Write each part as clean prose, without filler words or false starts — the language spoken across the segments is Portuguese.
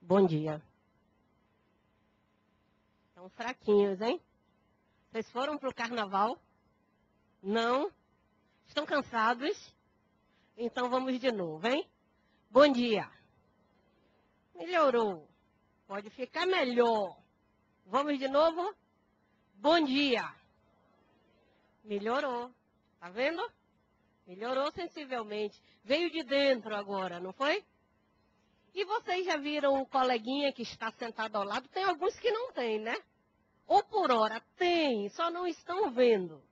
Bom dia. Estão fraquinhos, hein? Vocês foram para o carnaval? Não? Estão cansados? Então vamos de novo, hein? Bom dia. Melhorou. Pode ficar melhor. Vamos de novo? Bom dia. Melhorou. Tá vendo? Melhorou sensivelmente. Veio de dentro agora, não foi? E vocês já viram o coleguinha que está sentado ao lado? Tem alguns que não tem, né? Ou por hora tem, só não estão vendo.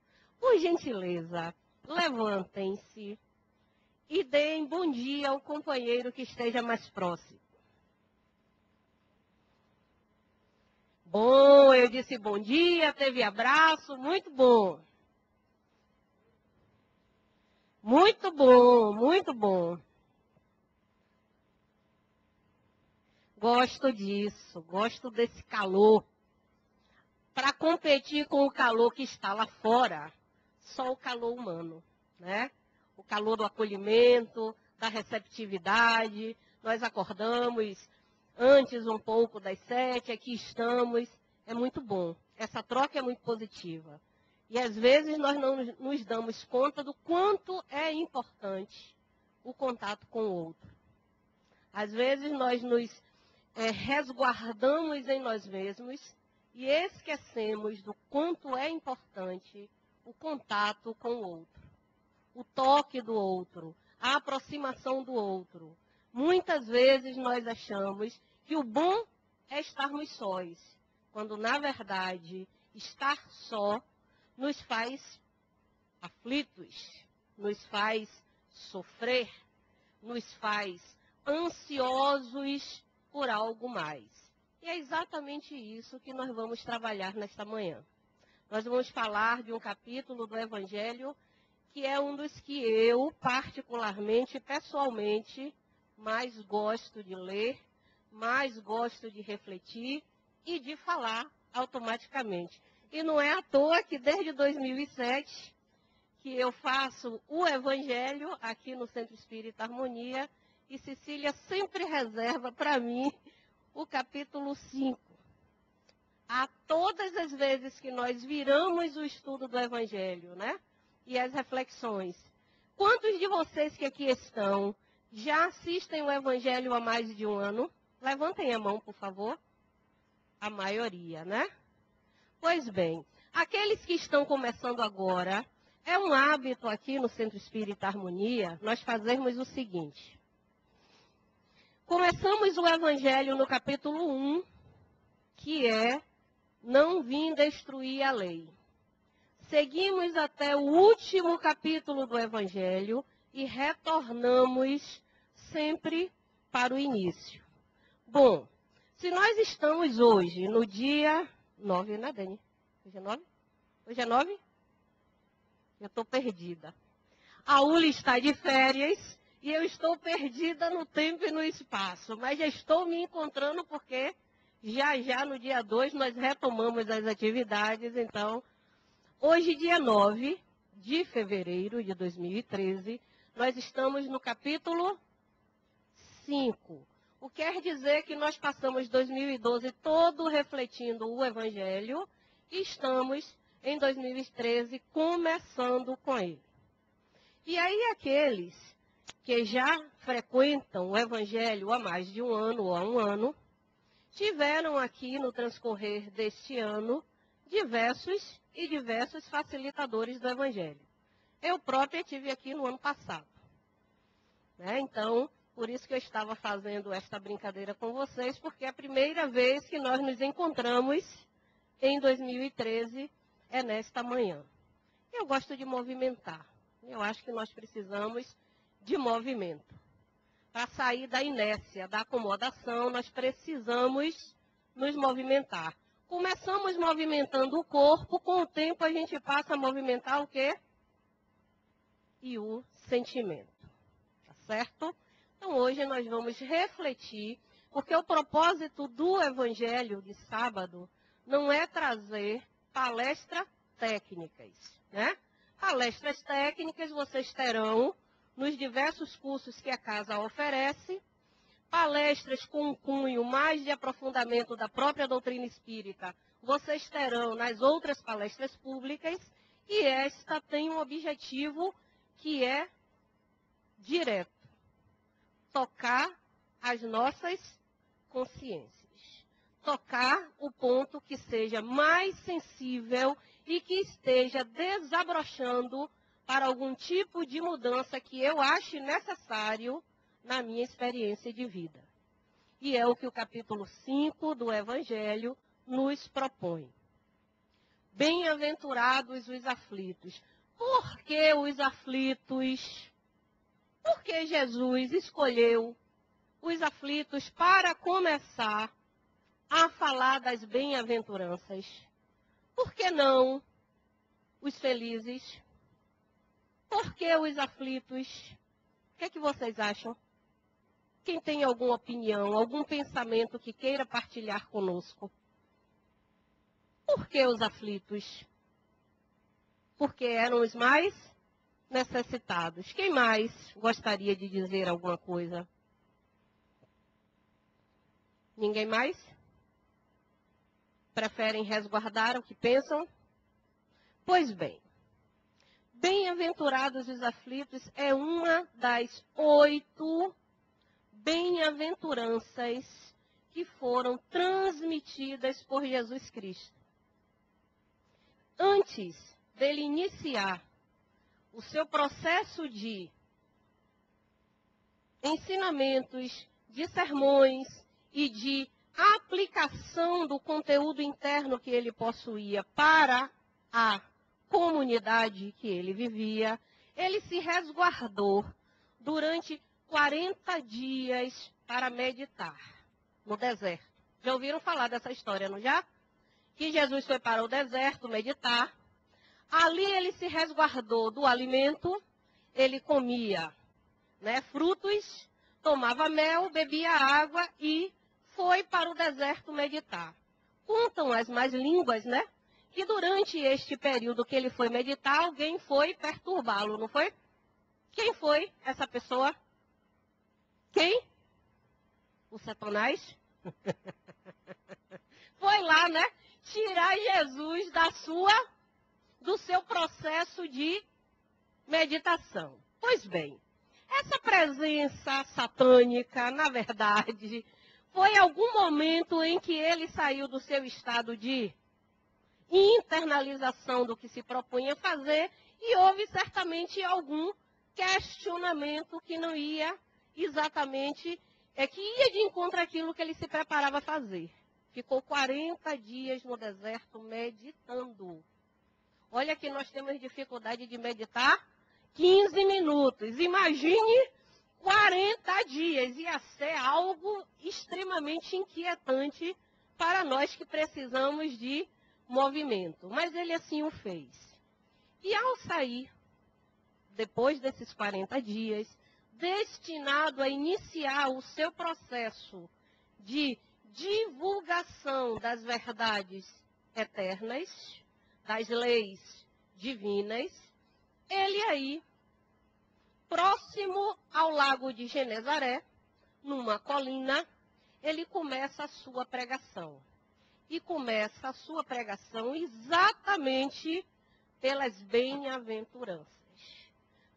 Por gentileza, levantem-se e deem bom dia ao companheiro que esteja mais próximo. Bom, eu disse bom dia, teve abraço, muito bom. Muito bom, muito bom. Gosto disso, gosto desse calor. Para competir com o calor que está lá fora, só o calor humano, né? O calor do acolhimento, da receptividade. Nós acordamos antes um pouco das 7, aqui estamos. É muito bom. Essa troca é muito positiva. E às vezes nós não nos damos conta do quanto é importante o contato com o outro. Às vezes nós nos resguardamos em nós mesmos e esquecemos do quanto é importante o contato com o outro, o toque do outro, a aproximação do outro. Muitas vezes nós achamos que o bom é estarmos sós, quando na verdade estar só nos faz aflitos, nos faz sofrer, nos faz ansiosos por algo mais. E é exatamente isso que nós vamos trabalhar nesta manhã. Nós vamos falar de um capítulo do Evangelho que é um dos que eu, particularmente, pessoalmente, mais gosto de ler, mais gosto de refletir e de falar automaticamente. E não é à toa que desde 2007 que eu faço o Evangelho aqui no Centro Espírita Harmonia e Cecília sempre reserva para mim o capítulo 5. A todas as vezes que nós viramos o estudo do Evangelho, né? E as reflexões. Quantos de vocês que aqui estão já assistem o Evangelho há mais de um ano? Levantem a mão, por favor. A maioria, né? Pois bem, aqueles que estão começando agora, é um hábito aqui no Centro Espírita Harmonia nós fazermos o seguinte. Começamos o Evangelho no capítulo 1, que é não vim destruir a lei. Seguimos até o último capítulo do Evangelho e retornamos sempre para o início. Bom, se nós estamos hoje no dia 9, né, Dani? Hoje é 9? Hoje é 9? Eu estou perdida. A Uli está de férias e eu estou perdida no tempo e no espaço. Mas já estou me encontrando porque já no dia 2 nós retomamos as atividades. Então, hoje, dia 9 de fevereiro de 2013, nós estamos no capítulo 5. O que quer dizer que nós passamos 2012 todo refletindo o Evangelho e estamos em 2013 começando com ele. E aí aqueles que já frequentam o Evangelho há mais de um ano ou há um ano, tiveram aqui no transcorrer deste ano diversos facilitadores do Evangelho. Eu própria tive aqui no ano passado. Né? Então, por isso que eu estava fazendo esta brincadeira com vocês, porque é a primeira vez que nós nos encontramos em 2013 é nesta manhã. Eu gosto de movimentar. Eu acho que nós precisamos de movimento. Para sair da inércia, da acomodação, nós precisamos nos movimentar. Começamos movimentando o corpo, com o tempo a gente passa a movimentar o quê? E o sentimento. Tá certo? Então hoje nós vamos refletir, porque o propósito do Evangelho de sábado não é trazer palestras técnicas, né? Palestras técnicas vocês terão nos diversos cursos que a casa oferece, palestras com um cunho mais de aprofundamento da própria doutrina espírita, vocês terão nas outras palestras públicas, e esta tem um objetivo que é direto: tocar as nossas consciências, tocar o ponto que seja mais sensível e que esteja desabrochando para algum tipo de mudança que eu ache necessário na minha experiência de vida. E é o que o capítulo 5 do Evangelho nos propõe. Bem-aventurados os aflitos. Por que os aflitos? Por que Jesus escolheu os aflitos para começar a falar das bem-aventuranças? Por que não os felizes? Por que os aflitos? O que é que vocês acham? Quem tem alguma opinião, algum pensamento que queira partilhar conosco? Por que os aflitos? Porque eram os mais necessitados. Quem mais gostaria de dizer alguma coisa? Ninguém mais? Preferem resguardar o que pensam? Pois bem, bem-aventurados os aflitos é uma das 8 bem-aventuranças que foram transmitidas por Jesus Cristo. Antes dele iniciar o seu processo de ensinamentos, de sermões e de aplicação do conteúdo interno que ele possuía para a comunidade que ele vivia, ele se resguardou durante 40 dias para meditar no deserto. Já ouviram falar dessa história, não já? Que Jesus foi para o deserto meditar. Ali ele se resguardou do alimento, ele comia, frutos, tomava mel, bebia água e foi para o deserto meditar. Contam as más línguas, que durante este período que ele foi meditar, alguém foi perturbá-lo, não foi? Quem foi essa pessoa? Quem? O Satanás? Foi lá, tirar Jesus do seu processo de meditação. Pois bem, essa presença satânica, na verdade, foi algum momento em que ele saiu do seu estado de internalização do que se propunha fazer e houve certamente algum questionamento que não ia exatamente, que ia de encontro àquilo que ele se preparava a fazer. Ficou 40 dias no deserto meditando. Olha que nós temos dificuldade de meditar 15 minutos. Imagine 40 dias. Ia ser algo extremamente inquietante para nós que precisamos de movimento. Mas ele assim o fez. E ao sair, depois desses 40 dias, destinado a iniciar o seu processo de divulgação das verdades eternas, das leis divinas, ele aí, próximo ao lago de Genezaré, numa colina, ele começa a sua pregação. E começa a sua pregação exatamente pelas bem-aventuranças.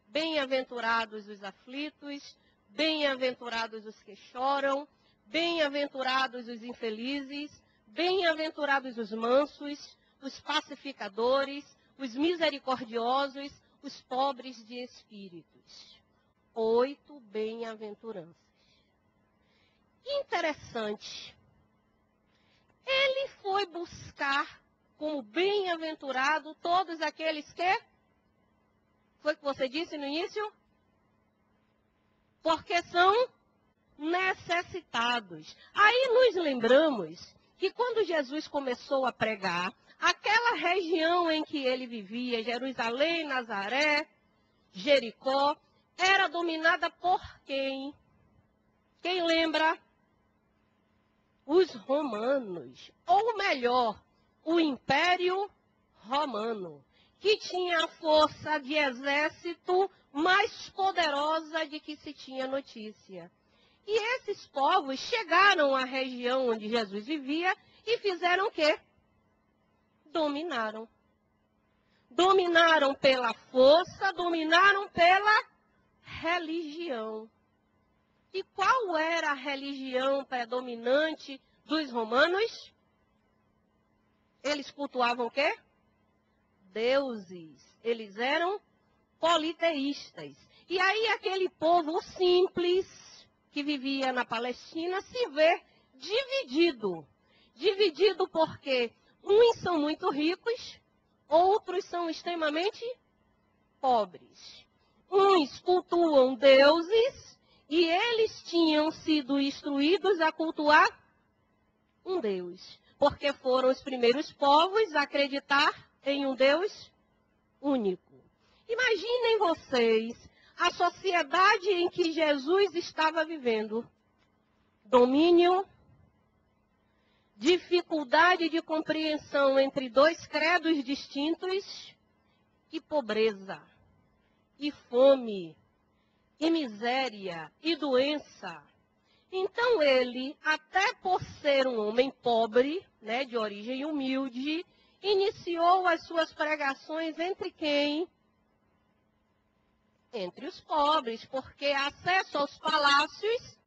Bem-aventurados os aflitos, bem-aventurados os que choram, bem-aventurados os infelizes, bem-aventurados os mansos, os pacificadores, os misericordiosos, os pobres de espíritos. 8 bem-aventuranças. Interessante. Ele foi buscar como bem-aventurado todos aqueles que... Foi o que você disse no início? Porque são necessitados. Aí nos lembramos que quando Jesus começou a pregar, aquela região em que ele vivia, Jerusalém, Nazaré, Jericó, era dominada por quem? Quem lembra? Os romanos. Ou melhor, o Império Romano, que tinha a força de exército mais poderosa de que se tinha notícia. E esses povos chegaram à região onde Jesus vivia e fizeram o quê? Dominaram. Dominaram pela força, dominaram pela religião. E qual era a religião predominante dos romanos? Eles cultuavam o quê? Deuses. Eles eram politeístas. E aí aquele povo simples que vivia na Palestina se vê dividido. Dividido porque uns são muito ricos, outros são extremamente pobres. Uns cultuam deuses e eles tinham sido instruídos a cultuar um Deus. Porque foram os primeiros povos a acreditar em um Deus único. Imaginem vocês a sociedade em que Jesus estava vivendo. Domínio, dificuldade de compreensão entre dois credos distintos e pobreza, e fome, e miséria, e doença. Então ele, até por ser um homem pobre, né, de origem humilde, iniciou as suas pregações entre quem? Entre os pobres, porque acesso aos palácios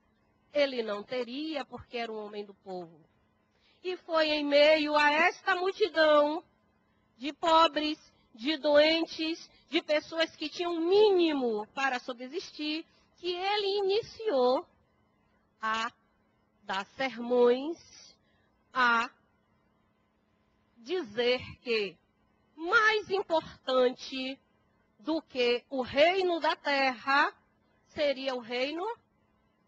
ele não teria, porque era um homem do povo. E foi em meio a esta multidão de pobres, de doentes, de pessoas que tinham um mínimo para subsistir, que ele iniciou a dar sermões, a dizer que mais importante do que o reino da terra seria o reino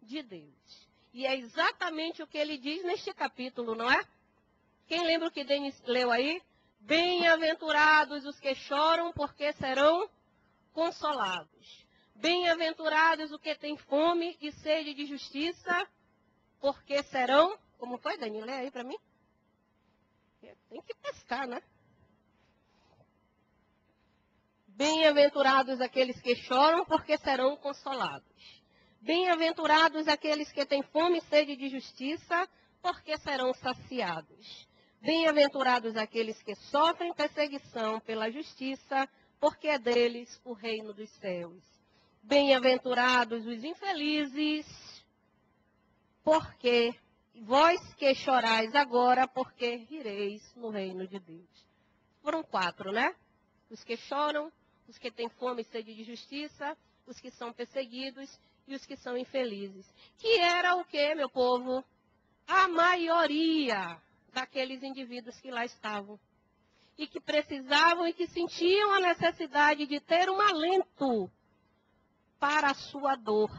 de Deus. E é exatamente o que ele diz neste capítulo, não é? Quem lembra o que Denis leu aí? Bem-aventurados os que choram, porque serão consolados. Bem-aventurados os que têm fome e sede de justiça, porque serão... Como foi, Dani? Lê aí para mim. Tem que pescar, né? Bem-aventurados aqueles que choram, porque serão consolados. Bem-aventurados aqueles que têm fome e sede de justiça, porque serão saciados. Bem-aventurados aqueles que sofrem perseguição pela justiça, porque é deles o reino dos céus. Bem-aventurados os infelizes, porque vós que chorais agora, porque rireis no reino de Deus. Foram 4, né? Os que choram, os que têm fome e sede de justiça, os que são perseguidos e os que são infelizes. Que era o que, meu povo? A maioria daqueles indivíduos que lá estavam. E que precisavam e que sentiam a necessidade de ter um alento para a sua dor.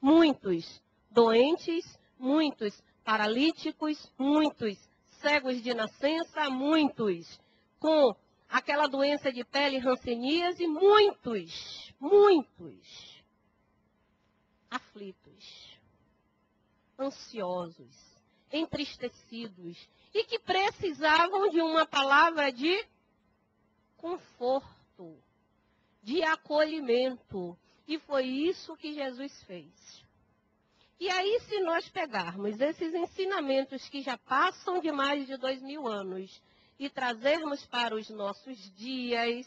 Muitos doentes, muitos paralíticos, muitos cegos de nascença, muitos com aquela doença de pele hanseníase, muitos aflitos, ansiosos, entristecidos e que precisavam de uma palavra de conforto, de acolhimento. E foi isso que Jesus fez. E aí, se nós pegarmos esses ensinamentos que já passam de mais de 2000 anos e trazermos para os nossos dias,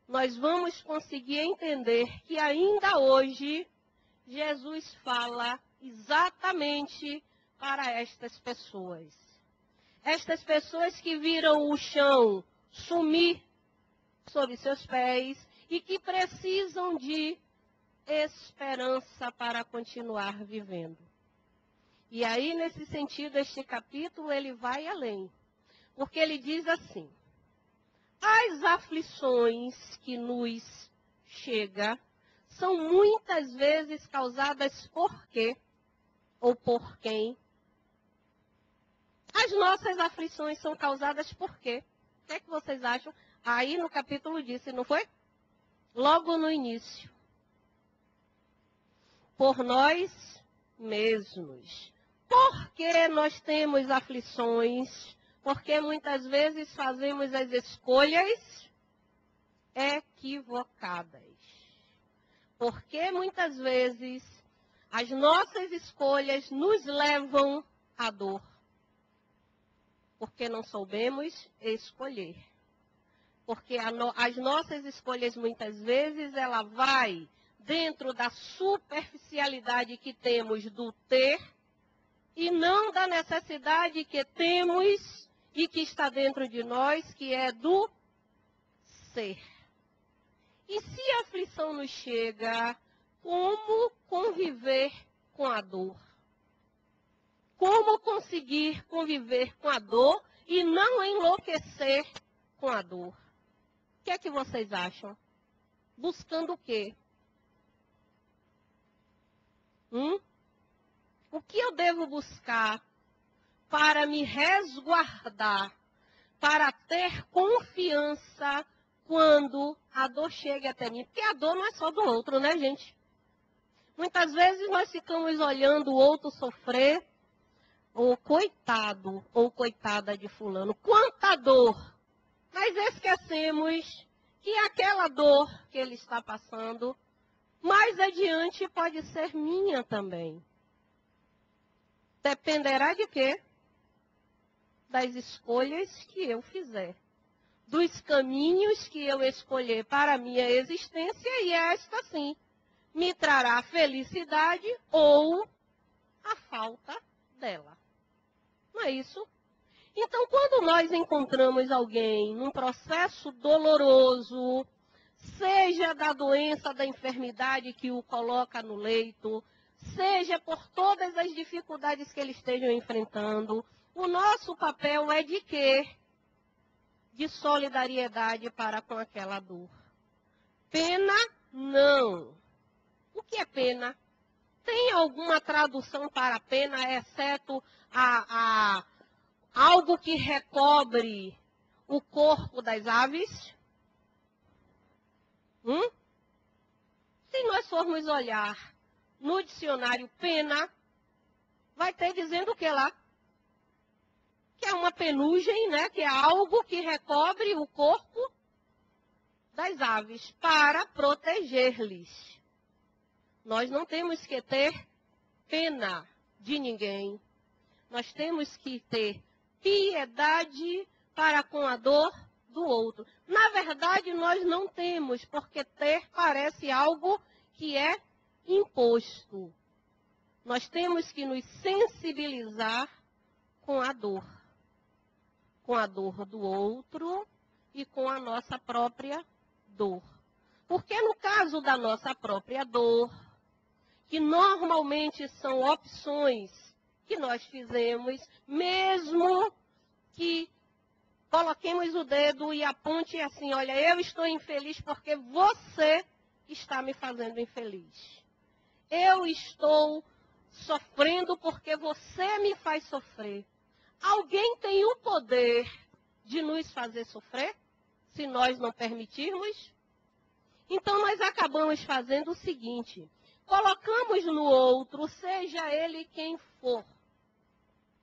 nós vamos conseguir entender que ainda hoje Jesus fala exatamente para estas pessoas. Estas pessoas que viram o chão sumir sob seus pés e que precisam de esperança para continuar vivendo. E aí, nesse sentido, este capítulo, ele vai além. Porque ele diz assim: as aflições que nos chegam são muitas vezes causadas por quê? Ou por quem? As nossas aflições são causadas por quê? O que é que vocês acham? Aí no capítulo disse, não foi? Logo no início. Por nós mesmos. Por que nós temos aflições? Porque muitas vezes fazemos as escolhas equivocadas. Porque muitas vezes As nossas escolhas nos levam à dor, porque não soubemos escolher. Porque as nossas escolhas, muitas vezes, ela vai dentro da superficialidade que temos do ter e não da necessidade que temos e que está dentro de nós, que é do ser. E se a aflição nos chega, como conviver com a dor? Como conseguir conviver com a dor e não enlouquecer com a dor? O que é que vocês acham? Buscando o quê? O que eu devo buscar para me resguardar, para ter confiança quando a dor chega até mim? Porque a dor não é só do outro, né, gente? Muitas vezes nós ficamos olhando o outro sofrer, ou coitado, ou coitada de fulano. Quanta dor! Mas esquecemos que aquela dor que ele está passando, mais adiante pode ser minha também. Dependerá de quê? Das escolhas que eu fizer. Dos caminhos que eu escolher para a minha existência, e esta sim me trará felicidade ou a falta dela. Não é isso? Então, quando nós encontramos alguém num processo doloroso, seja da doença, da enfermidade que o coloca no leito, seja por todas as dificuldades que eles estejam enfrentando, o nosso papel é de quê? De solidariedade para com aquela dor. Pena, não. O que é pena? Tem alguma tradução para pena, exceto algo que recobre o corpo das aves? Se nós formos olhar no dicionário pena, vai ter dizendo o que lá? Que é uma penugem, né? Que é algo que recobre o corpo das aves para proteger-lhes. Nós não temos que ter pena de ninguém. Nós temos que ter piedade para com a dor do outro. Na verdade, nós não temos, porque ter parece algo que é imposto. Nós temos que nos sensibilizar com a dor do outro e com a nossa própria dor. Porque no caso da nossa própria dor, que normalmente são opções que nós fizemos, mesmo que coloquemos o dedo e aponte assim, olha, eu estou infeliz porque você está me fazendo infeliz. Eu estou sofrendo porque você me faz sofrer. Alguém tem o poder de nos fazer sofrer, se nós não permitirmos? Então, nós acabamos fazendo o seguinte, colocamos no outro, seja ele quem for,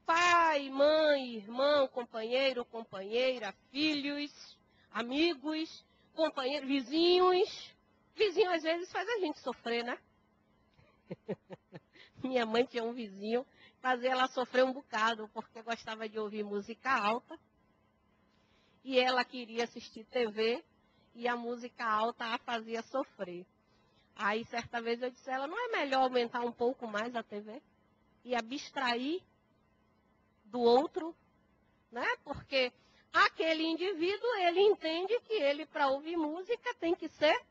pai, mãe, irmão, companheiro, companheira, filhos, amigos, companheiros, vizinhos. Vizinho, às vezes, faz a gente sofrer, né? Minha mãe tinha um vizinho, fazia ela sofrer um bocado, porque gostava de ouvir música alta. E ela queria assistir TV, e a música alta a fazia sofrer. Aí, certa vez, eu disse a ela, não é melhor aumentar um pouco mais a TV? E abstrair do outro, né? Porque aquele indivíduo, ele entende que ele, para ouvir música, tem que ser...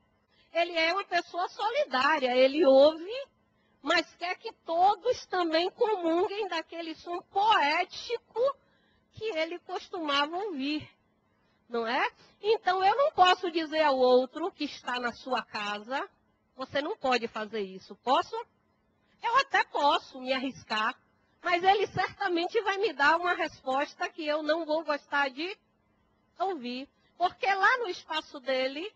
Ele é uma pessoa solidária, ele ouve, mas quer que todos também comunguem daquele som poético que ele costumava ouvir, não é? Então, eu não posso dizer ao outro que está na sua casa, você não pode fazer isso, posso? Eu até posso me arriscar, mas ele certamente vai me dar uma resposta que eu não vou gostar de ouvir, porque lá no espaço dele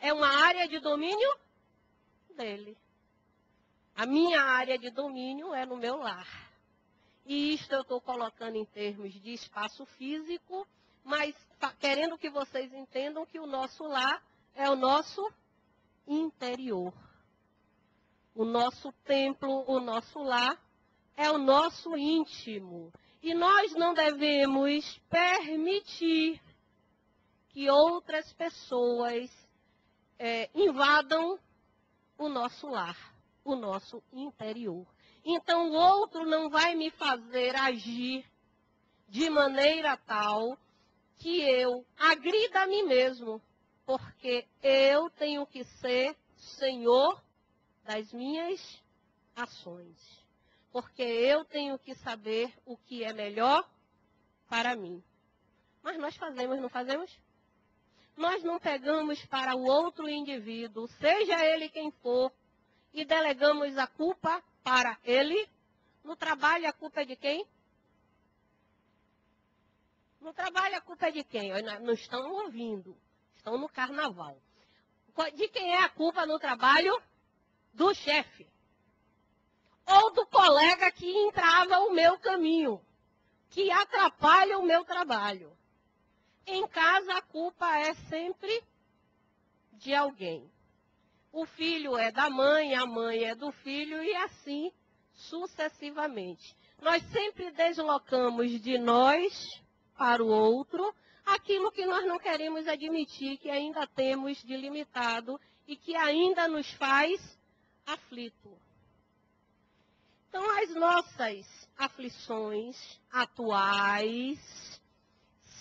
é uma área de domínio dele. A minha área de domínio é no meu lar. E isto eu estou colocando em termos de espaço físico, mas querendo que vocês entendam que o nosso lar é o nosso interior. o nosso templo, o nosso lar, é o nosso íntimo. E nós não devemos permitir que outras pessoas invadam o nosso lar, o nosso interior. Então, o outro não vai me fazer agir de maneira tal que eu agrida a mim mesmo, porque eu tenho que ser senhor das minhas ações. Porque eu tenho que saber o que é melhor para mim. Mas nós fazemos, não fazemos? Nós não pegamos para o outro indivíduo, seja ele quem for, e delegamos a culpa para ele. No trabalho, a culpa é de quem? No trabalho, a culpa é de quem? Não estão ouvindo. Estão no carnaval. De quem é a culpa no trabalho? Do chefe. Ou do colega que entrava o meu caminho, que atrapalha o meu trabalho. Em casa, a culpa é sempre de alguém. O filho é da mãe, a mãe é do filho e assim sucessivamente. Nós sempre deslocamos de nós para o outro aquilo que nós não queremos admitir, que ainda temos de limitado e que ainda nos faz aflito. Então, as nossas aflições atuais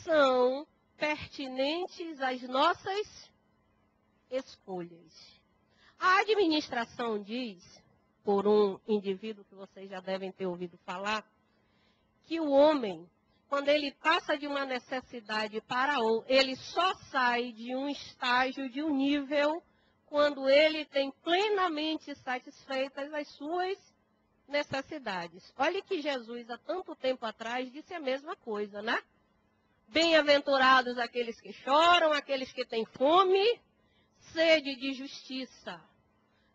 são pertinentes às nossas escolhas. A administração diz, por um indivíduo que vocês já devem ter ouvido falar, que o homem, quando ele passa de uma necessidade para outra, ele só sai de um estágio, de um nível, quando ele tem plenamente satisfeitas as suas necessidades. Olha que Jesus, há tanto tempo atrás, disse a mesma coisa, né? Bem-aventurados aqueles que choram, aqueles que têm fome, sede de justiça.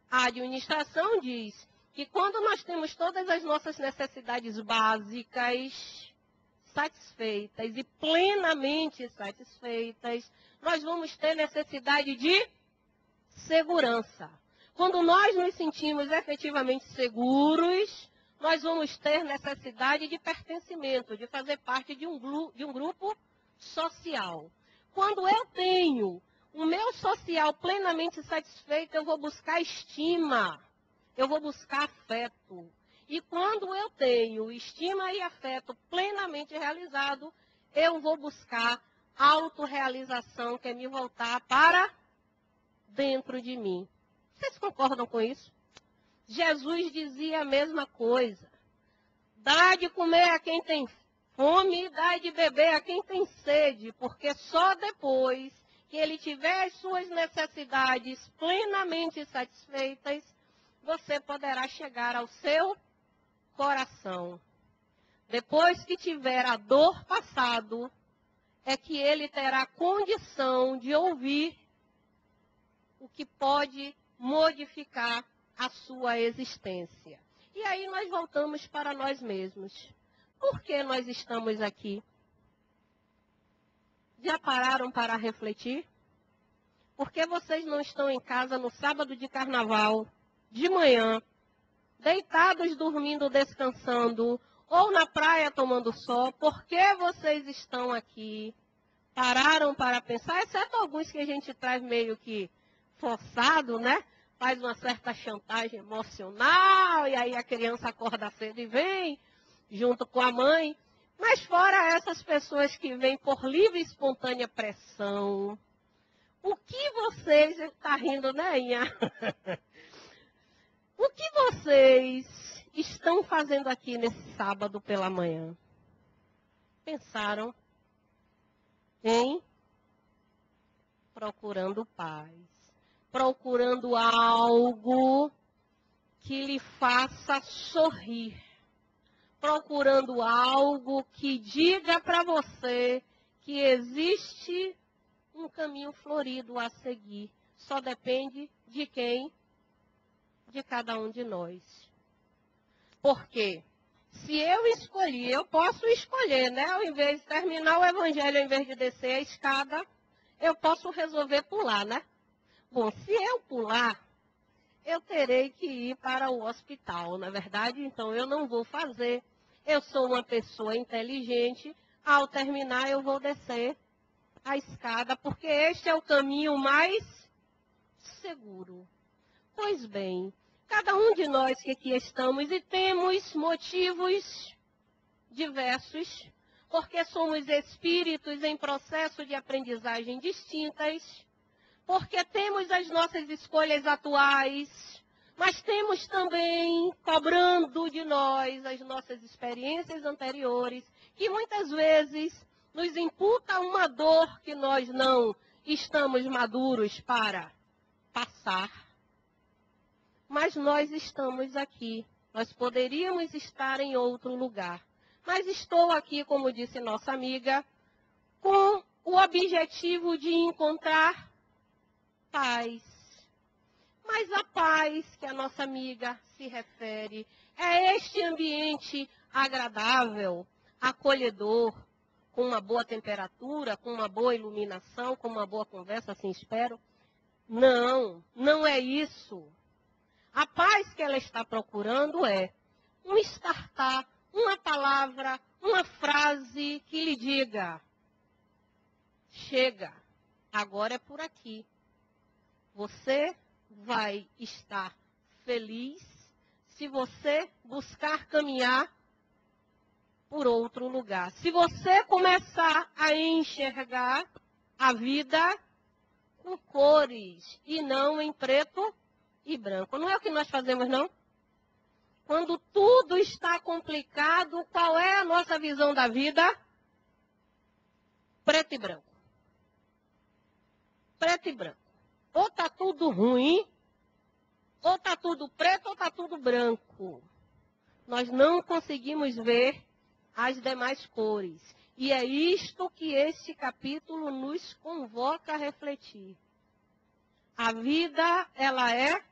A administração diz que quando nós temos todas as nossas necessidades básicas satisfeitas e plenamente satisfeitas, nós vamos ter necessidade de segurança. Quando nós nos sentimos efetivamente seguros, nós vamos ter necessidade de pertencimento, de fazer parte de um grupo social. Quando eu tenho o meu social plenamente satisfeito, eu vou buscar estima, eu vou buscar afeto. E quando eu tenho estima e afeto plenamente realizado, eu vou buscar autorrealização, que é me voltar para dentro de mim. Vocês concordam com isso? Jesus dizia a mesma coisa. Dá de comer a quem tem fome, dá de beber a quem tem sede, porque só depois que ele tiver as suas necessidades plenamente satisfeitas, você poderá chegar ao seu coração. Depois que tiver a dor passado, é que ele terá condição de ouvir o que pode modificar a sua existência. E aí nós voltamos para nós mesmos. Por que nós estamos aqui? Já pararam para refletir? Por que vocês não estão em casa no sábado de carnaval, de manhã, deitados, dormindo, descansando, ou na praia tomando sol? Por que vocês estão aqui? Pararam para pensar, exceto alguns que a gente traz meio que forçado, né? Faz uma certa chantagem emocional, e aí a criança acorda cedo e vem, junto com a mãe. Mas fora essas pessoas que vêm por livre e espontânea pressão, o que vocês... Está rindo, né, Inha? O que vocês estão fazendo aqui nesse sábado pela manhã? Pensaram em procurando paz, procurando algo que lhe faça sorrir, procurando algo que diga para você que existe um caminho florido a seguir. Só depende de quem? De cada um de nós. Porque se eu escolhi, eu posso escolher, né? Ao invés de terminar o evangelho, ao invés de descer a escada, eu posso resolver pular, né? Bom, se eu pular, eu terei que ir para o hospital, na verdade, então eu não vou fazer. Eu sou uma pessoa inteligente, ao terminar eu vou descer a escada, porque este é o caminho mais seguro. Pois bem, cada um de nós que aqui estamos e temos motivos diversos, porque somos espíritos em processo de aprendizagem distintas, porque temos as nossas escolhas atuais, mas temos também cobrando de nós as nossas experiências anteriores, que muitas vezes nos imputa uma dor que nós não estamos maduros para passar. Mas nós estamos aqui, nós poderíamos estar em outro lugar. Mas estou aqui, como disse nossa amiga, com o objetivo de encontrar paz. Mas a paz que a nossa amiga se refere é este ambiente agradável, acolhedor, com uma boa temperatura, com uma boa iluminação, com uma boa conversa, assim espero. Não, não é isso. A paz que ela está procurando é um startup, uma palavra, uma frase que lhe diga: chega, agora é por aqui. Você vai estar feliz se você buscar caminhar por outro lugar. Se você começar a enxergar a vida com cores e não em preto e branco. Não é o que nós fazemos, não? Quando tudo está complicado, qual é a nossa visão da vida? Preto e branco. Preto e branco. Ou está tudo ruim, ou está tudo preto, ou está tudo branco. Nós não conseguimos ver as demais cores. E é isto que este capítulo nos convoca a refletir. A vida, ela é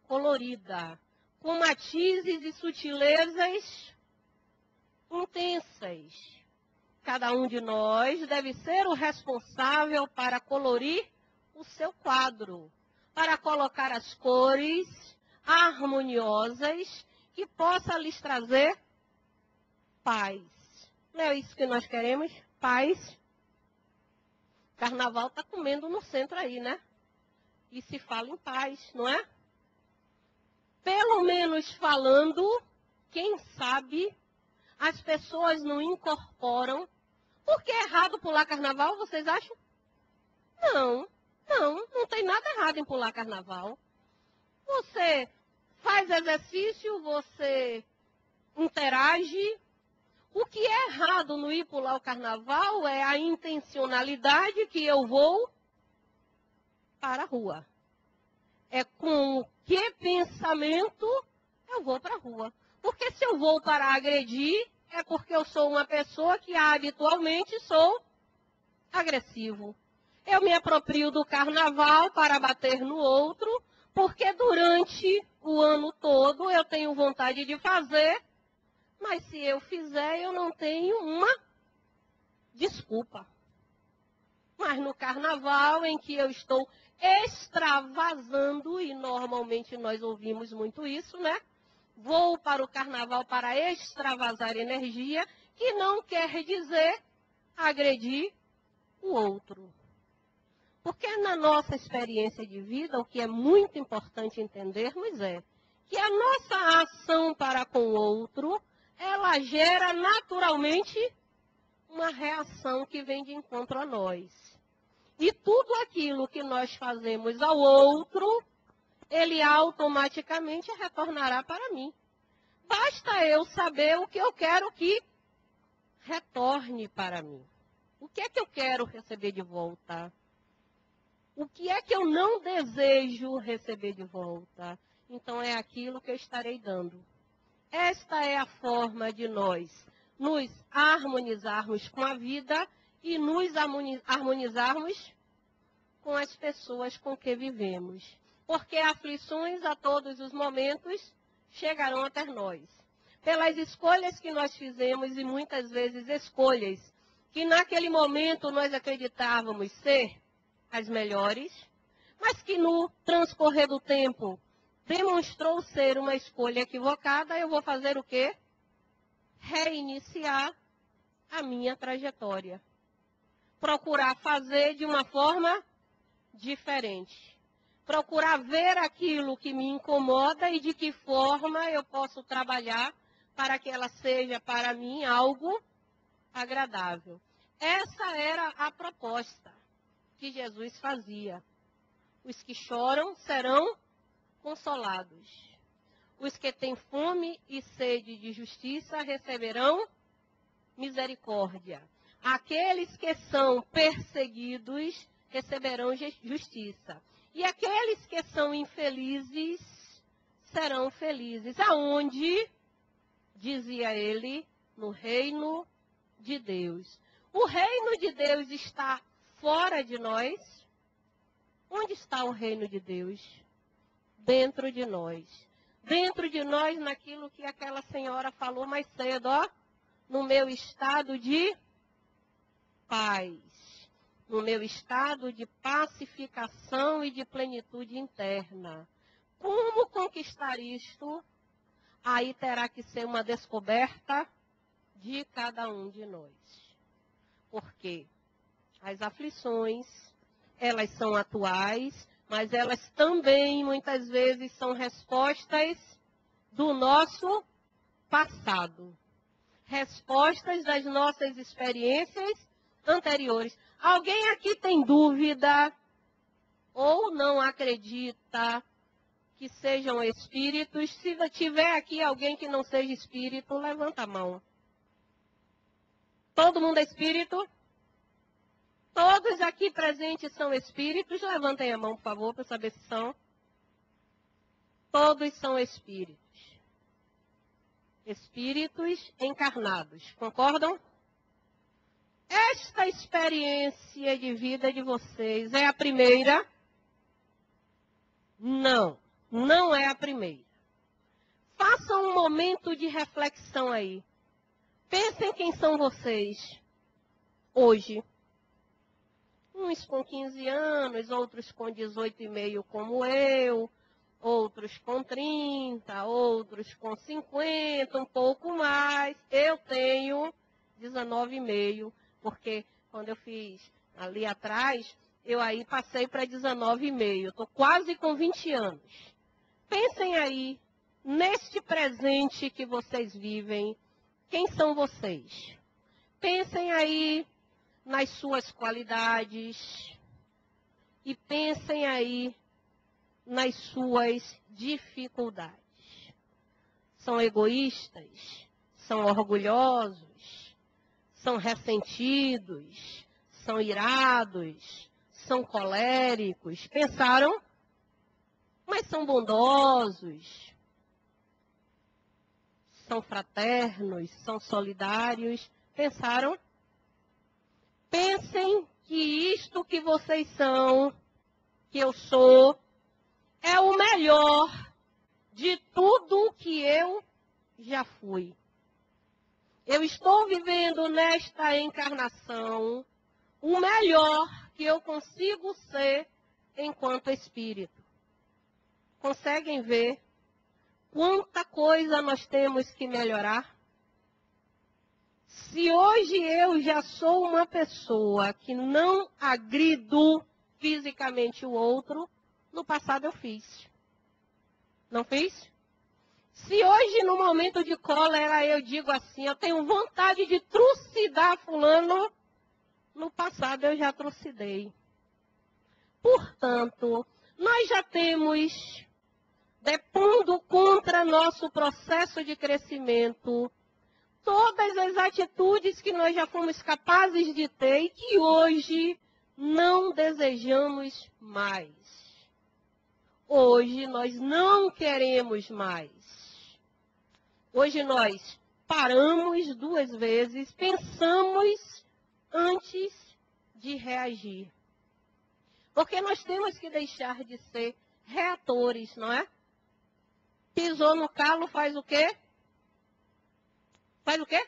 colorida, com matizes e sutilezas intensas. Cada um de nós deve ser o responsável para colorir o seu quadro, para colocar as cores harmoniosas que possa lhes trazer paz. Não é isso que nós queremos? Paz. Carnaval está comendo no centro aí, né? E se fala em paz, não é? Pelo menos falando, quem sabe, as pessoas não incorporam. Por que é errado pular carnaval, vocês acham? Não tem nada errado em pular carnaval. Você faz exercício, você interage. O que é errado no ir pular o carnaval é a intencionalidade que eu vou para a rua. É com que pensamento eu vou para a rua. Porque se eu vou para agredir, é porque eu sou uma pessoa que habitualmente sou agressivo. Eu me aproprio do carnaval para bater no outro, porque durante o ano todo eu tenho vontade de fazer, mas se eu fizer, eu não tenho uma desculpa. Mas no carnaval, em que eu estou extravasando, e normalmente nós ouvimos muito isso, né? Vou para o carnaval para extravasar energia, que não quer dizer agredir o outro. Porque na nossa experiência de vida, o que é muito importante entendermos é que a nossa ação para com o outro, ela gera naturalmente uma reação que vem de encontro a nós. E tudo aquilo que nós fazemos ao outro, ele automaticamente retornará para mim. Basta eu saber o que eu quero que retorne para mim. O que é que eu quero receber de volta? O que é que eu não desejo receber de volta? Então é aquilo que eu estarei dando. Esta é a forma de nós nos harmonizarmos com a vida e nos harmonizarmos com as pessoas com que vivemos. Porque aflições a todos os momentos chegarão até nós. Pelas escolhas que nós fizemos, e muitas vezes escolhas que naquele momento nós acreditávamos ser as melhores, mas que no transcorrer do tempo demonstrou ser uma escolha equivocada, eu vou fazer o quê? Reiniciar a minha trajetória. Procurar fazer de uma forma diferente. Procurar ver aquilo que me incomoda e de que forma eu posso trabalhar para que ela seja para mim algo agradável. Essa era a proposta que Jesus fazia. Os que choram serão consolados. Os que têm fome e sede de justiça receberão misericórdia. Aqueles que são perseguidos receberão justiça. E aqueles que são infelizes serão felizes. Aonde? Dizia ele, no reino de Deus. O reino de Deus está fora de nós. Onde está o reino de Deus? Dentro de nós. Dentro de nós, naquilo que aquela senhora falou mais cedo, ó, no meu estado de paz, no meu estado de pacificação e de plenitude interna. Como conquistar isto? Aí terá que ser uma descoberta de cada um de nós. Porque as aflições, elas são atuais, mas elas também, muitas vezes, são respostas do nosso passado. Respostas das nossas experiências anteriores. Alguém aqui tem dúvida ou não acredita que sejam espíritos? Se tiver aqui alguém que não seja espírito, levanta a mão. Todo mundo é espírito? Todos aqui presentes são espíritos? Levantem a mão, por favor, para saber se são. Todos são espíritos. Espíritos encarnados. Concordam? Esta experiência de vida de vocês é a primeira? Não, não é a primeira. Façam um momento de reflexão aí. Pensem quem são vocês hoje. Uns com 15 anos, outros com 18,5 como eu, outros com 30, outros com 50, um pouco mais. Eu tenho 19,5, porque quando eu fiz ali atrás, eu aí passei para 19,5. Estou quase com 20 anos. Pensem aí, neste presente que vocês vivem, quem são vocês? Pensem aí nas suas qualidades e pensem aí nas suas dificuldades. São egoístas? São orgulhosos? São ressentidos? São irados? São coléricos? Pensaram? Mas são bondosos? São fraternos? São solidários? Pensaram? Pensem que isto que vocês são, que eu sou, é o melhor de tudo que eu já fui. Eu estou vivendo nesta encarnação o melhor que eu consigo ser enquanto espírito. Conseguem ver quanta coisa nós temos que melhorar? Se hoje eu já sou uma pessoa que não agrido fisicamente o outro, no passado eu fiz. Não fiz? Se hoje, no momento de cólera, eu digo assim, eu tenho vontade de trucidar fulano, no passado eu já trucidei. Portanto, nós já temos, depondo contra nosso processo de crescimento, todas as atitudes que nós já fomos capazes de ter e que hoje não desejamos mais. Hoje nós não queremos mais. Hoje nós paramos 2 vezes, pensamos antes de reagir. Porque nós temos que deixar de ser reatores, não é? Pisou no calo, faz o quê? Faz o quê?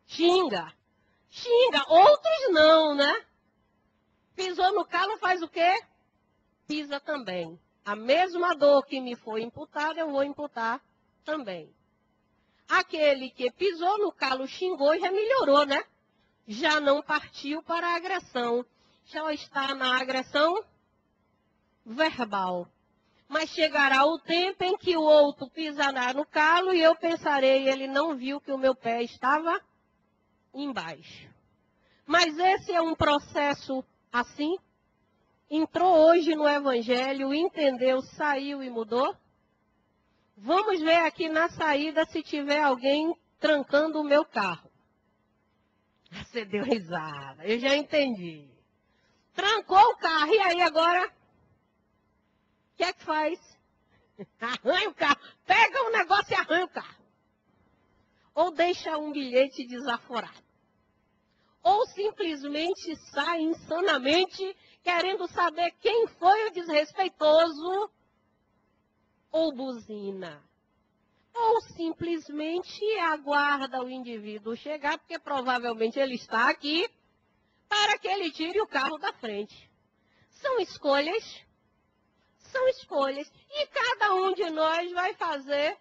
Xinga. Xinga. Outros não, né? Pisou no calo, faz o quê? Pisa também. A mesma dor que me foi imputada, eu vou imputar também. Aquele que pisou no calo, xingou, já melhorou, né? Já não partiu para a agressão. Já está na agressão verbal. Mas chegará o tempo em que o outro pisará no calo e eu pensarei, ele não viu que o meu pé estava embaixo. Mas esse é um processo assim? Entrou hoje no Evangelho, entendeu, saiu e mudou? Vamos ver aqui na saída se tiver alguém trancando o meu carro. Você deu risada, eu já entendi. Trancou o carro, e aí agora? O que é que faz? Arranha o carro. Pega o negócio e arranha o carro. Ou deixa um bilhete desaforado. Ou simplesmente sai insanamente querendo saber quem foi o desrespeitoso ou buzina. Ou simplesmente aguarda o indivíduo chegar, porque provavelmente ele está aqui, para que ele tire o carro da frente. São escolhas. São escolhas. E cada um de nós vai fazer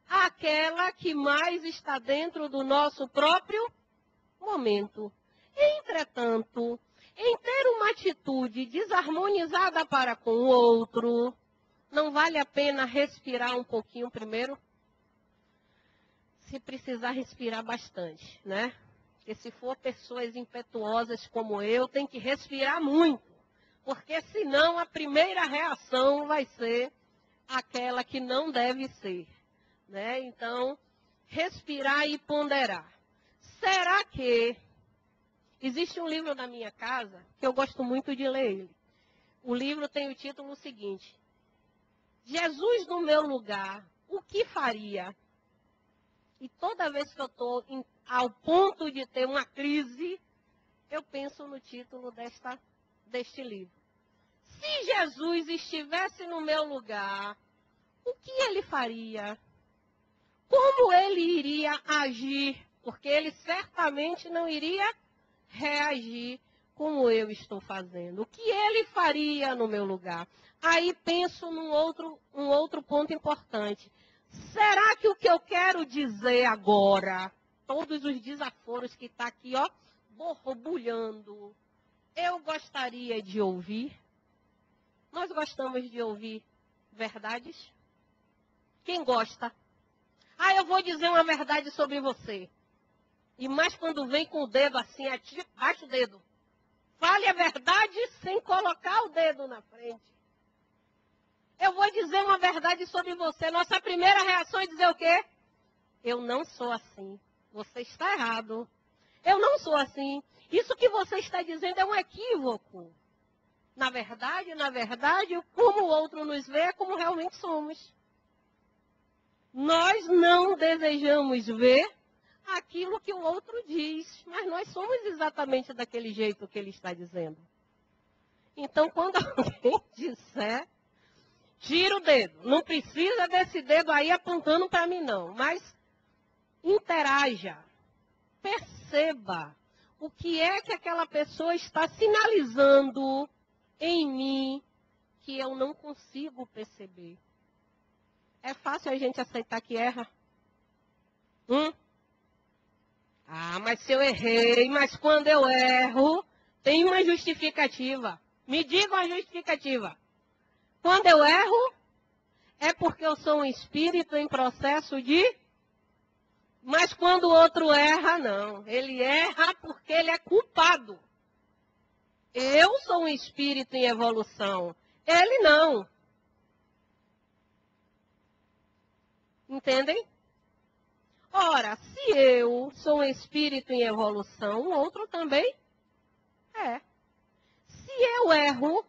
aquela que mais está dentro do nosso próprio momento. Entretanto, em ter uma atitude desarmonizada para com o outro, não vale a pena respirar um pouquinho primeiro? Se precisar respirar bastante, né? Porque se for pessoas impetuosas como eu, tem que respirar muito. Porque senão a primeira reação vai ser aquela que não deve ser, né? Então, respirar e ponderar. Será que existe um livro na minha casa que eu gosto muito de ler ele? O livro tem o título seguinte: Jesus no meu lugar, o que faria? E toda vez que eu estou ao ponto de ter uma crise, eu penso no título deste livro. Se Jesus estivesse no meu lugar, o que ele faria? Como ele iria agir? Porque ele certamente não iria reagir como eu estou fazendo. O que ele faria no meu lugar? Aí penso num outro ponto importante. Será que o que eu quero dizer agora, todos os desaforos que está aqui, ó, borbulhando, eu gostaria de ouvir? Nós gostamos de ouvir verdades? Quem gosta? Ah, eu vou dizer uma verdade sobre você. E mais quando vem com o dedo assim, baixa o dedo. Fale a verdade sem colocar o dedo na frente. Eu vou dizer uma verdade sobre você. Nossa primeira reação é dizer o quê? Eu não sou assim. Você está errado. Eu não sou assim. Isso que você está dizendo é um equívoco. Na verdade, como o outro nos vê é como realmente somos. Nós não desejamos ver aquilo que o outro diz, mas nós somos exatamente daquele jeito que ele está dizendo. Então, quando alguém disser, tira o dedo. Não precisa desse dedo aí apontando para mim, não. Mas interaja. Perceba o que é que aquela pessoa está sinalizando em mim que eu não consigo perceber. É fácil a gente aceitar que erra? Ah, mas se eu errei, mas quando eu erro, tem uma justificativa. Me diga uma justificativa. Quando eu erro, é porque eu sou um espírito em processo de... Mas quando o outro erra, não. Ele erra porque ele é culpado. Eu sou um espírito em evolução. Ele não. Entendem? Ora, se eu sou um espírito em evolução, o outro também é. Se eu erro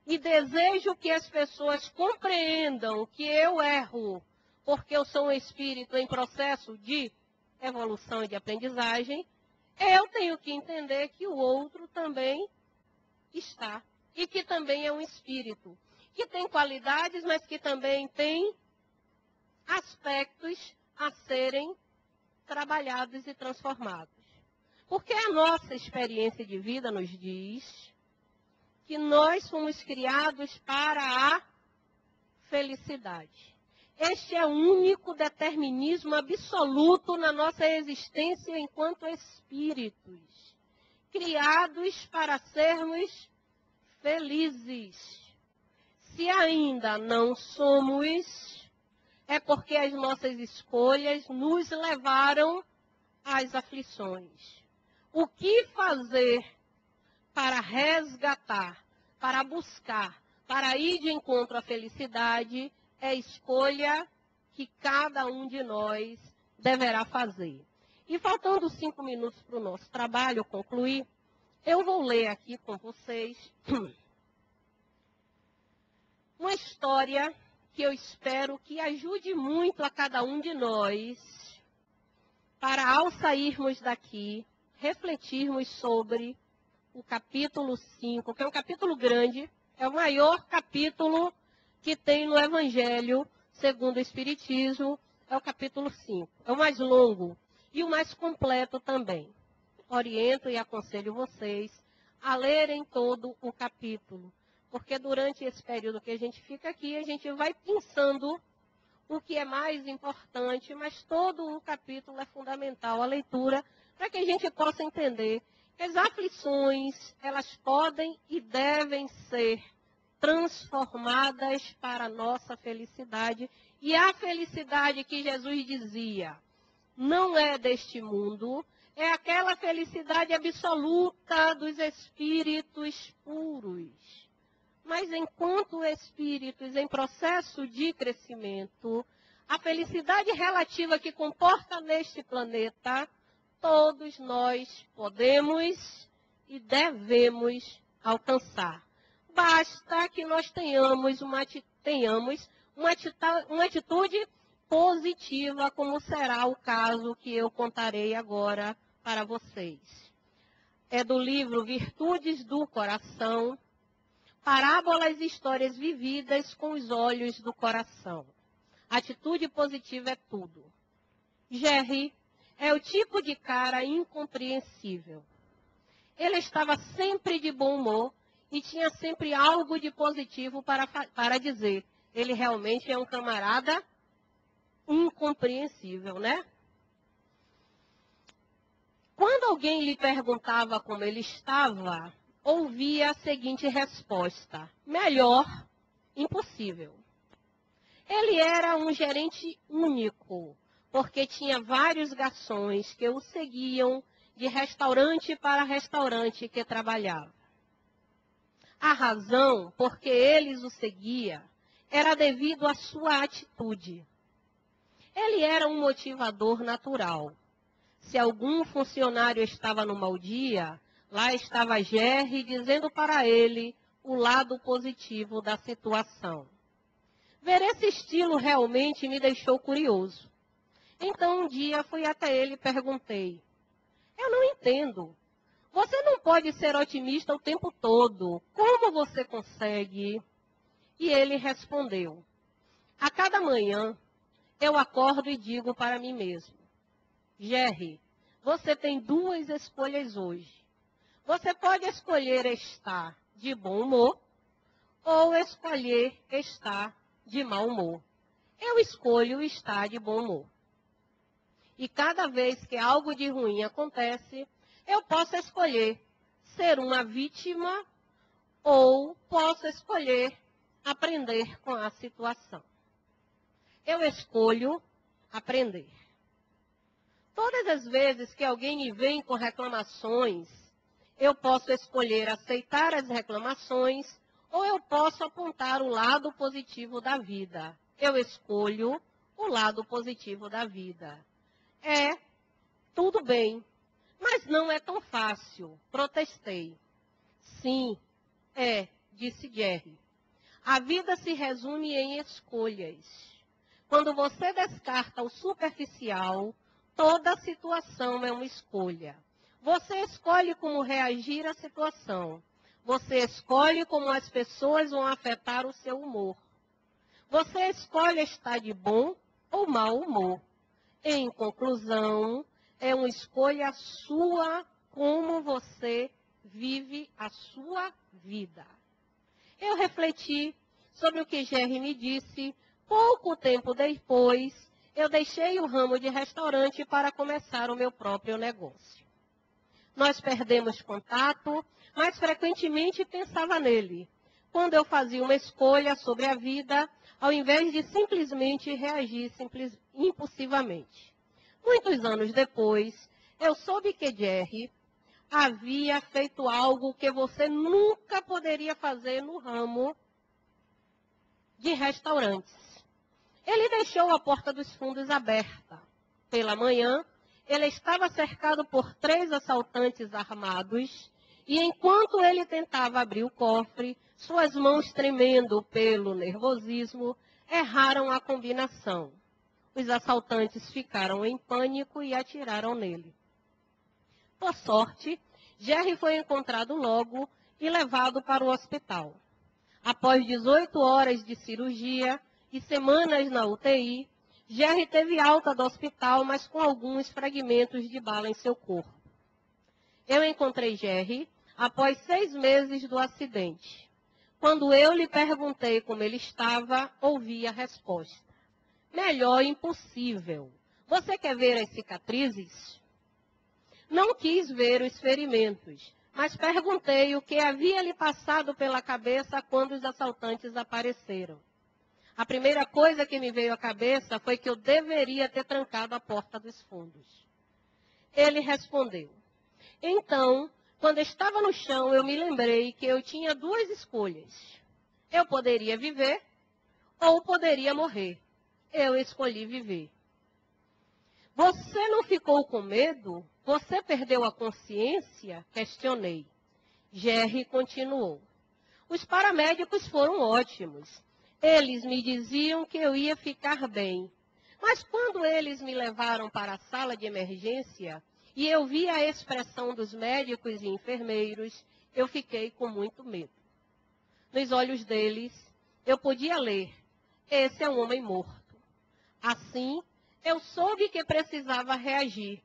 e desejo que as pessoas compreendam que eu erro, porque eu sou um espírito em processo de evolução e de aprendizagem, eu tenho que entender que o outro também está. E que também é um espírito. Que tem qualidades, mas que também tem aspectos a serem trabalhados e transformados. Porque a nossa experiência de vida nos diz que nós fomos criados para a felicidade. Este é o único determinismo absoluto na nossa existência enquanto espíritos, criados para sermos felizes. Se ainda não somos, é porque as nossas escolhas nos levaram às aflições. O que fazer para resgatar, para buscar, para ir de encontro à felicidade, é escolha que cada um de nós deverá fazer. E faltando 5 minutos para o nosso trabalho concluir, eu vou ler aqui com vocês uma história que eu espero que ajude muito a cada um de nós para, ao sairmos daqui, refletirmos sobre o capítulo 5, que é um capítulo grande, é o maior capítulo que tem no Evangelho, segundo o Espiritismo, é o capítulo 5. É o mais longo e o mais completo também. Oriento e aconselho vocês a lerem todo o capítulo, porque durante esse período que a gente fica aqui, a gente vai pensando o que é mais importante, mas todo o capítulo é fundamental, a leitura, para que a gente possa entender que as aflições, elas podem e devem ser transformadas para a nossa felicidade. E a felicidade que Jesus dizia, não é deste mundo, é aquela felicidade absoluta dos espíritos puros. Mas enquanto espíritos em processo de crescimento, a felicidade relativa que comporta neste planeta, todos nós podemos e devemos alcançar. Basta que nós tenhamos uma atitude positiva, como será o caso que eu contarei agora para vocês. É do livro Virtudes do Coração, Parábolas e Histórias Vividas com os Olhos do Coração. Atitude positiva é tudo. Jerry é o tipo de cara incompreensível. Ele estava sempre de bom humor e tinha sempre algo de positivo para dizer. Ele realmente é um camarada incompreensível, né? Quando alguém lhe perguntava como ele estava, ouvia a seguinte resposta: melhor, impossível. Ele era um gerente único, porque tinha vários garçons que o seguiam de restaurante para restaurante que trabalhava. A razão por que eles o seguiam era devido à sua atitude. Ele era um motivador natural. Se algum funcionário estava no mau dia, lá estava Jerry dizendo para ele o lado positivo da situação. Ver esse estilo realmente me deixou curioso. Então um dia fui até ele e perguntei: eu não entendo. Você não pode ser otimista o tempo todo. Como você consegue? E ele respondeu: a cada manhã eu acordo e digo para mim mesmo: Jerry, você tem 2 escolhas hoje. Você pode escolher estar de bom humor ou escolher estar de mau humor. Eu escolho estar de bom humor. E cada vez que algo de ruim acontece, eu posso escolher ser uma vítima ou posso escolher aprender com a situação. Eu escolho aprender. Todas as vezes que alguém me vem com reclamações, eu posso escolher aceitar as reclamações ou eu posso apontar o lado positivo da vida. Eu escolho o lado positivo da vida. Tudo bem, mas não é tão fácil. Protestei. Sim, disse Jerry. A vida se resume em escolhas. Quando você descarta o superficial, toda situação é uma escolha. Você escolhe como reagir à situação. Você escolhe como as pessoas vão afetar o seu humor. Você escolhe estar de bom ou mau humor. Em conclusão, é uma escolha sua como você vive a sua vida. Eu refleti sobre o que Jerry me disse, pouco tempo depois, eu deixei o ramo de restaurante para começar o meu próprio negócio. Nós perdemos contato, mas frequentemente pensava nele, quando eu fazia uma escolha sobre a vida, ao invés de simplesmente reagir impulsivamente. Muitos anos depois, eu soube que Jerry havia feito algo que você nunca poderia fazer no ramo de restaurantes. Ele deixou a porta dos fundos aberta. Pela manhã, ele estava cercado por 3 assaltantes armados e enquanto ele tentava abrir o cofre, suas mãos tremendo pelo nervosismo, erraram a combinação. Os assaltantes ficaram em pânico e atiraram nele. Por sorte, Jerry foi encontrado logo e levado para o hospital. Após 18 horas de cirurgia e semanas na UTI, Jerry teve alta do hospital, mas com alguns fragmentos de bala em seu corpo. Eu encontrei Jerry após 6 meses do acidente. Quando eu lhe perguntei como ele estava, ouvi a resposta. Melhor impossível. Você quer ver as cicatrizes? Não quis ver os ferimentos, mas perguntei o que havia lhe passado pela cabeça quando os assaltantes apareceram. A primeira coisa que me veio à cabeça foi que eu deveria ter trancado a porta dos fundos. Ele respondeu. Então, quando estava no chão, eu me lembrei que eu tinha 2 escolhas. Eu poderia viver ou poderia morrer. Eu escolhi viver. Você não ficou com medo? Você perdeu a consciência? Questionei. Jerry continuou. Os paramédicos foram ótimos. Eles me diziam que eu ia ficar bem. Mas quando eles me levaram para a sala de emergência e eu vi a expressão dos médicos e enfermeiros, eu fiquei com muito medo. Nos olhos deles, eu podia ler, esse é um homem morto. Assim, eu soube que precisava reagir.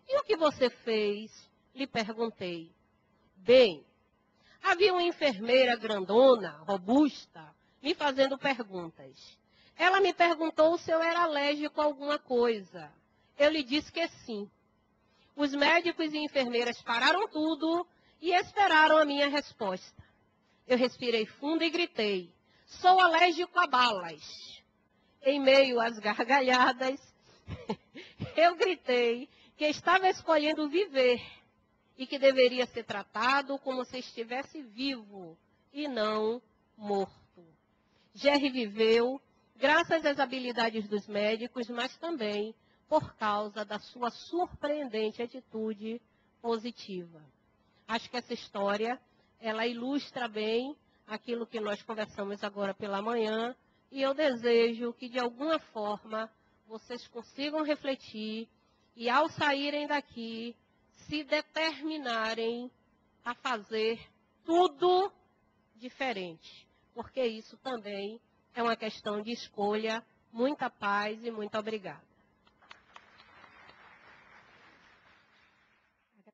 E o que você fez? Lhe perguntei. Bem, havia uma enfermeira grandona, robusta, me fazendo perguntas. Ela me perguntou se eu era alérgico a alguma coisa. Eu lhe disse que sim. Os médicos e enfermeiras pararam tudo e esperaram a minha resposta. Eu respirei fundo e gritei, sou alérgico a balas. Em meio às gargalhadas, eu gritei que estava escolhendo viver e que deveria ser tratado como se estivesse vivo e não morto. Jerry viveu graças às habilidades dos médicos, mas também por causa da sua surpreendente atitude positiva. Acho que essa história, ela ilustra bem aquilo que nós conversamos agora pela manhã, e eu desejo que, de alguma forma, vocês consigam refletir e, ao saírem daqui, se determinarem a fazer tudo diferente, porque isso também é uma questão de escolha. Muita paz e muito obrigada.